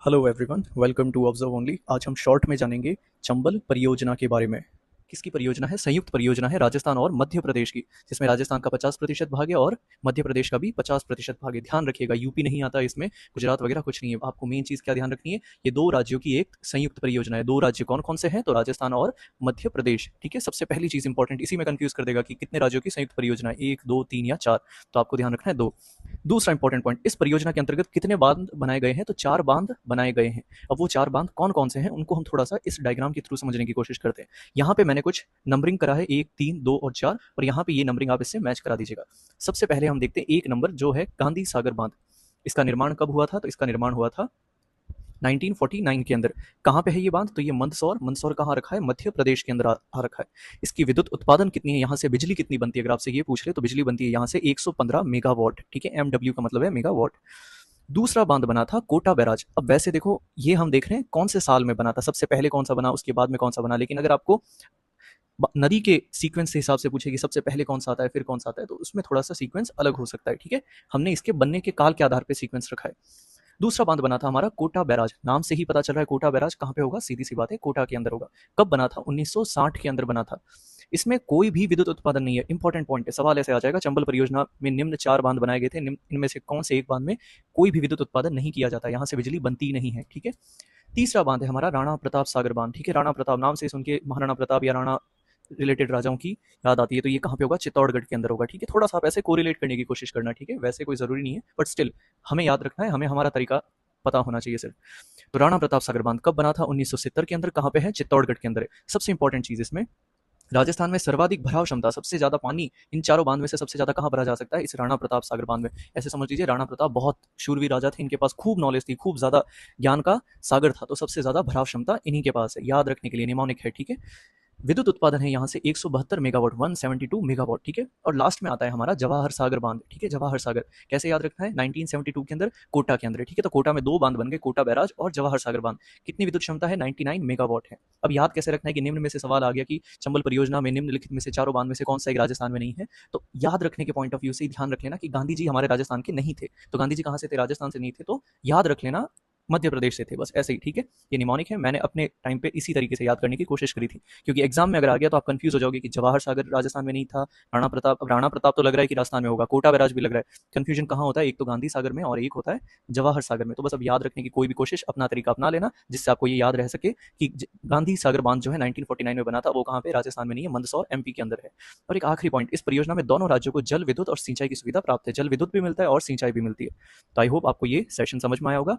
Hello everyone, welcome to observe only. आज हम short में जानेंगे चंबल परियोजना के बारे में। किसकी परियोजना है? संयुक्त परियोजना है राजस्थान और मध्य प्रदेश की, जिसमें राजस्थान का 50% भाग है और मध्य प्रदेश का भी 50% भाग है। ध्यान रखिएगा, यूपी नहीं आता इसमें, गुजरात वगैरह कुछ नहीं है। आपको मेन चीज़ क्या ध्यान रखनी है, ये दो राज्यों की एक संयुक्त परियोजना है। दो राज्य कौन कौन से हैं? तो राजस्थान और मध्य प्रदेश। ठीक है, सबसे पहली चीज़ इंपॉर्टेंट, इसी में कंफ्यूज कर देगा कि कितने राज्यों की संयुक्त परियोजना है, एक, दो, तीन या चार। तो आपको ध्यान रखना है दो। दूसरा इंपॉर्टेंट पॉइंट, इस परियोजना के अंतर्गत कितने बांध बनाए गए हैं? तो चार बांध बनाए गए हैं। अब वो चार बांध कौन कौन से हैं उनको हम थोड़ा सा इस डायग्राम के थ्रू समझने की कोशिश करते हैं। यहाँ पे मैंने कुछ नंबरिंग करा है, एक, तीन, दो और चार, और यहाँ पे ये नंबरिंग आप इससे मैच करा दीजिएगा। सबसे पहले हम देखते हैं एक नंबर, जो है गांधी सागर बांध। इसका निर्माण कब हुआ था? तो इसका निर्माण हुआ था 1949 के अंदर। कहाँ पे है ये बांध? तो ये मंदसौर। मंदसौर कहाँ रखा है? मध्य प्रदेश के अंदर आ रखा है। इसकी विद्युत उत्पादन कितनी है? यहाँ से बिजली कितनी बनती है अगर आपसे ये पूछ ले तो बिजली बनती है यहाँ से 115 मेगावाट। ठीक है, MW का मतलब है मेगावाट। दूसरा बांध बना था कोटा बैराज। अब वैसे देखो, ये हम देख रहे हैं कौन से साल में बना था, सबसे पहले कौन सा बना, उसके बाद में कौन सा बना। लेकिन अगर आपको नदी के सीक्वेंस के हिसाब से पूछे कि सबसे पहले कौन सा आता है फिर कौन सा आता है, तो उसमें थोड़ा सा सीक्वेंस अलग हो सकता है। ठीक है, हमने इसके बनने के काल के आधार पर सीक्वेंस रखा है। दूसरा बांध बना था हमारा कोटा बैराज। नाम से ही पता चल रहा है कोटा बैराज कहाँ पे होगा, सीधी सी बात है, कोटा के अंदर होगा। कब बना था? 1960 के अंदर बना था। इसमें कोई भी विद्युत उत्पादन नहीं है। इंपॉर्टेंट पॉइंट है, सवाल ऐसे आ जाएगा, चंबल परियोजना में निम्न चार बांध बनाए गए थे, इनमें से कौन से एक बांध में कोई भी विद्युत उत्पादन नहीं किया जाता, यहाँ से बिजली बनती नहीं है। ठीक है, तीसरा बांध है हमारा राणा प्रताप सागर बांध। ठीक है, राणा प्रताप नाम से सुन के महाराणा प्रताप या राणा रिलेटेड राजाओं की याद आती है, तो ये कहाँ पे होगा? चित्तौड़गढ़ के अंदर होगा। ठीक है, थोड़ा सा आप ऐसे कोरिलेट करने की कोशिश करना। ठीक है, वैसे कोई जरूरी नहीं है, बट स्टिल हमें याद रखना है, हमें हमारा तरीका पता होना चाहिए सिर्फ। तो राणा प्रताप सागर बांध कब बना था? 1970 के अंदर। कहाँ पे है? चित्तौड़गढ़ के अंदर है। सबसे इंपॉर्टेंट चीज इसमें, राजस्थान में सर्वाधिक भराव क्षमता, सबसे ज्यादा पानी इन चारों बांध में से सबसे ज्यादा कहाँ भरा जा सकता है? इस राणा प्रताप सागर बांध में। ऐसे समझ लीजिए, राणा प्रताप बहुत शूरवीर राजा थे, इनके पास खूब नॉलेज थी, खूब ज्यादा ज्ञान का सागर था, तो सबसे ज्यादा भराव क्षमता इन्हीं के पास है। याद रखने के लिए निमोनिक है। ठीक है, विद्युत उत्पादन है यहाँ से 172 मेगावाट, 172 मेगावाट। ठीक है, और लास्ट में आता है हमारा जवाहर सागर बांध। ठीक है, जवाहर सागर कैसे याद रखना है? 1972 के अंदर कोटा के अंदर। ठीक है, तो कोटा में दो बांध बन गए, कोटा बैराज और जवाहर सागर बांध। कितनी विद्युत क्षमता है? 99 मेगावाट है। अब याद कैसे रखना है कि निम्न में से सवाल आ गया कि चंबल परियोजना में निम्नलिखित में से चारों बांध में से कौन सा एक राजस्थान में नहीं है। तो याद रखने के पॉइंट ऑफ व्यू से ध्यान रख लेना कि गांधी जी हमारे राजस्थान के नहीं थे। तो गांधी जी कहाँ से थे? राजस्थान से नहीं थे, तो याद रख लेना मध्य प्रदेश से थे, बस ऐसे ही। ठीक है, ये निमोनिक है, मैंने अपने टाइम पे इसी तरीके से याद करने की कोशिश करी थी, क्योंकि एग्जाम में अगर आ गया तो आप कंफ्यूज हो जाओगे कि जवाहर सागर राजस्थान में नहीं था, राणा प्रताप तो लग रहा है कि राजस्थान में होगा, कोटा बैराज भी लग रहा है। कंफ्यूजन कहाँ होता है? एक तो गांधी सागर में और एक होता है जवाहर सागर में। तो बस अब याद रखने की कोई भी कोशिश, अपना तरीका अपना लेना, जिससे आपको ये याद रह सके कि गांधी सागर बांध जो है 1949 में बना था, वो कहाँ पे? राजस्थान में नहीं है, मंदसौर MP के अंदर है। और एक आखिरी पॉइंट, इस परियोजना में दोनों राज्यों को जल विद्युत और सिंचाई की सुविधा प्राप्त है। जल विद्युत भी मिलता है और सिंचाई भी मिलती है। तो आई होप आपको ये सेशन समझ में आया होगा।